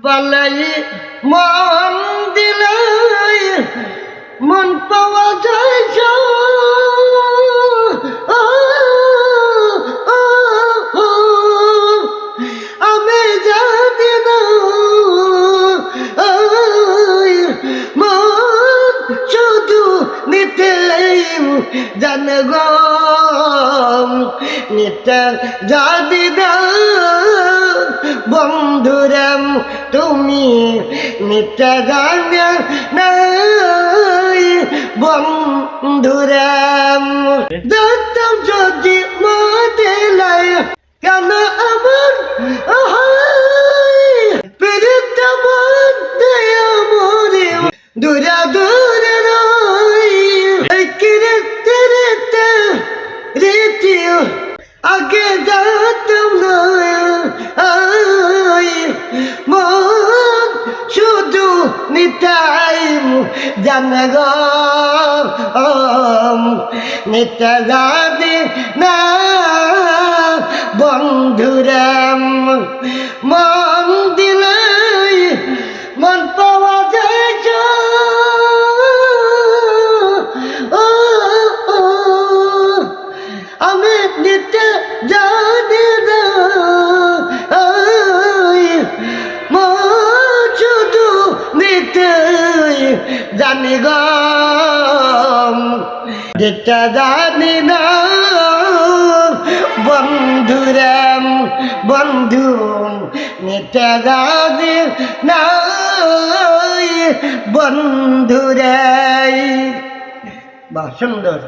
বালাই মন দিলাই মন পাওয়া যায় আমি জানি না মন শুধু নিতে জানে গো নিতে জানি না বন্ধুরাম তুমি নিতে জানে নাই বন্ধুরাম দেখতাম যদি মদিলাই কেন আমার পেরেটা বন্ধে মরে দূরা দূরে রই কিরেতে রেতে রেতে আগে যাতাম না মন শুধু নিতাই জানে গো নিতে জানি না বন্ধুরাম মন দিলাই মন পাওয়া যায় আমি নিতে জানি না শুধু নিতে জানি গো যেটা জানি না বন্ধুরাম বন্ধু নিতে জানি না বন্ধুরাই বা সুন্দর।